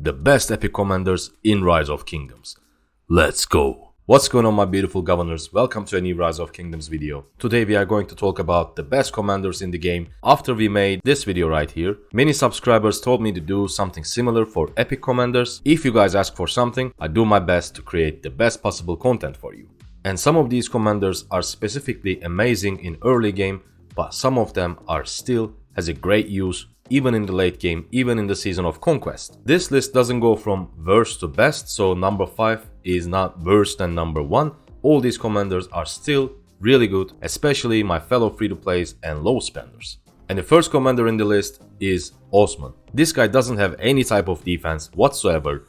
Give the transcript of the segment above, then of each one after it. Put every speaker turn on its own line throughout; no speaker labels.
the best epic commanders in Rise of Kingdoms. Let's go! What's going on, my beautiful governors? Welcome to a new Rise of Kingdoms video. Today we are going to talk about the best commanders in the game. After we made this video right here, many subscribers told me to do something similar for epic commanders. If you guys ask for something, I do my best to create the best possible content for you. And some of these commanders are specifically amazing in early game, but some of them are still has a great use even in the late game, even in the Season of Conquest. This list doesn't go from worst to best, so number 5 is not worse than number 1. All these commanders are still really good, especially my fellow free-to-plays and low spenders. And the first commander in the list is Osman. This guy doesn't have any type of defense whatsoever,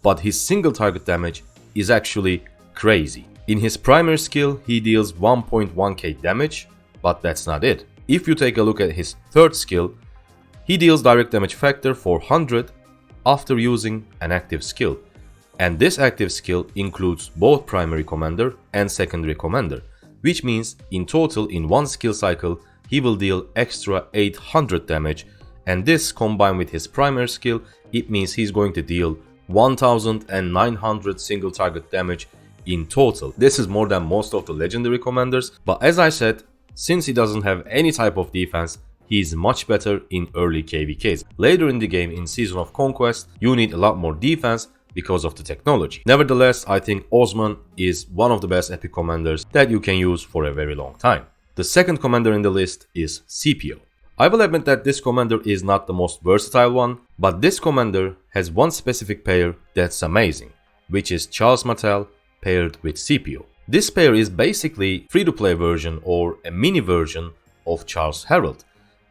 but his single target damage is actually crazy. In his primary skill, he deals 1.1k damage, but that's not it. If you take a look at his third skill, he deals direct damage factor 400 after using an active skill. And this active skill includes both primary commander and secondary commander, which means in total in one skill cycle he will deal extra 800 damage, and this combined with his primary skill, it means he's going to deal 1900 single target damage in total. This is more than most of the legendary commanders, but as I said, since he doesn't have any type of defense, he is much better in early KVKs. Later in the game, in Season of Conquest, you need a lot more defense because of the technology. Nevertheless, I think Osman is one of the best epic commanders that you can use for a very long time. The second commander in the list is Scipio. I will admit that this commander is not the most versatile one, but this commander has one specific pair that's amazing, which is Charles Martel paired with Scipio. This pair is basically free-to-play version or a mini version of Charles Herald.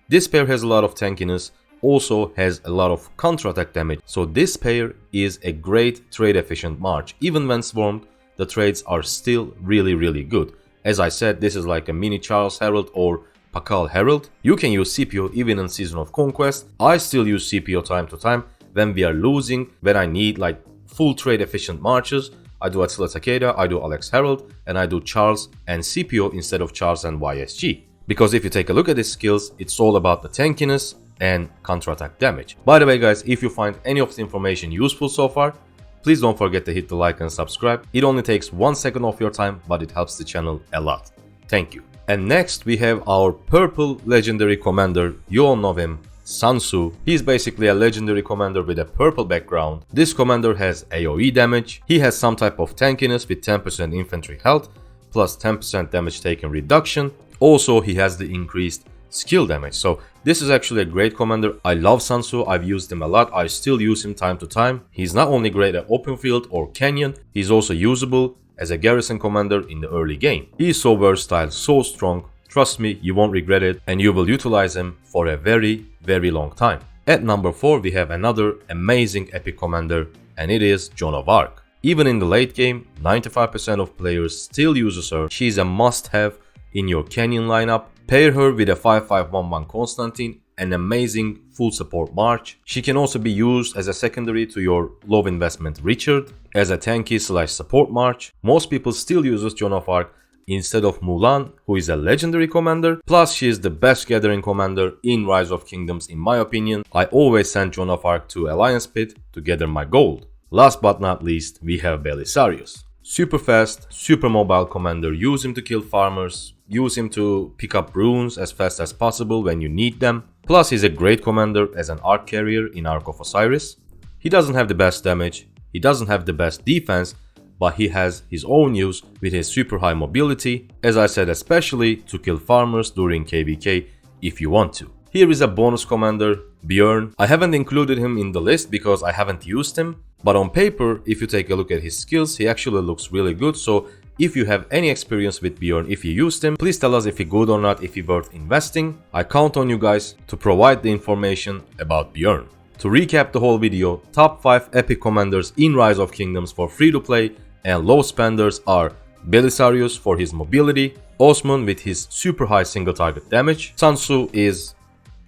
This pair has a lot of tankiness, also has a lot of counter-attack damage, so this pair is a great trade efficient march. Even when swarmed, the trades are still really good. As I said, this is like a mini Charles Herald or Pakal Herald. You can use Scipio even in Season of Conquest. I still use Scipio time to time when we are losing, when I need like full trade efficient marches. I do Attila Takeda, I do Alex Herald, and I do Charles and Scipio instead of Charles and YSG. Because if you take a look at his skills, it's all about the tankiness and counter-attack damage. By the way guys, if you find any of the information useful so far, please don't forget to hit the like and subscribe. It only takes 1 second of your time, but it helps the channel a lot. Thank you. And next we have our purple legendary commander. You all know him, Sun Tzu. He's basically a legendary commander with a purple background. This commander has AoE damage. He has some type of tankiness with 10% infantry health plus 10% damage taken reduction. Also, he has the increased skill damage. So this is actually a great commander. I love Sun Tzu. I've used him a lot. I still use him time to time. He's not only great at open field or canyon, he's also usable as a garrison commander in the early game. He is so versatile, so strong. Trust me, you won't regret it, and you will utilize him for a very long time. At number 4, we have another amazing epic commander, and it is Joan of Arc. Even in the late game, 95% of players still uses her. She's a must-have in your canyon lineup. Pair her with a 5511 Constantine, an amazing full support march. She can also be used as a secondary to your low investment Richard, as a tanky / support march. Most people still uses Joan of Arc instead of Mulan, who is a legendary commander. Plus, she is the best gathering commander in Rise of Kingdoms in my opinion. I always send Joan of Arc to Alliance Pit to gather my gold. Last but not least, we have Belisarius. Super fast, super mobile commander. Use him to kill farmers. Use him to pick up runes as fast as possible when you need them. Plus, he's a great commander as an arc carrier in Ark of Osiris. He doesn't have the best damage, he doesn't have the best defense, but he has his own use with his super high mobility, as I said, especially to kill farmers during KVK if you want to. Here is a bonus commander, Bjorn. I haven't included him in the list because I haven't used him, but on paper, if you take a look at his skills, he actually looks really good. So if you have any experience with Bjorn, if you used him, please tell us if he's good or not, if he's worth investing. I count on you guys to provide the information about Bjorn. To recap the whole video, top 5 epic commanders in Rise of Kingdoms for free-to-play and low spenders are Belisarius for his mobility, Osman with his super high single target damage. Sun Tzu is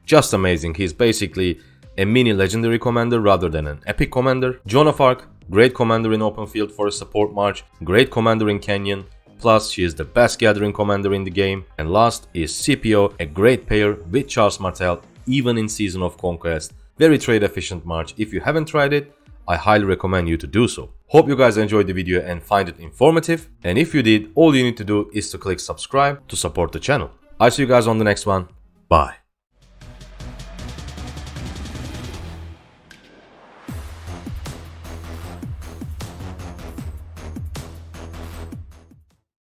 just amazing. He's basically a mini legendary commander rather than an epic commander. Joan of Arc, great commander in open field for a support march, great commander in canyon, plus she is the best gathering commander in the game. And last is Scipio, a great pair with Charles Martel even in Season of Conquest. Very trade efficient march. If you haven't tried it, I highly recommend you to do so. Hope you guys enjoyed the video and find it informative. And if you did, all you need to do is to click subscribe to support the channel. I'll see you guys on the next one. Bye.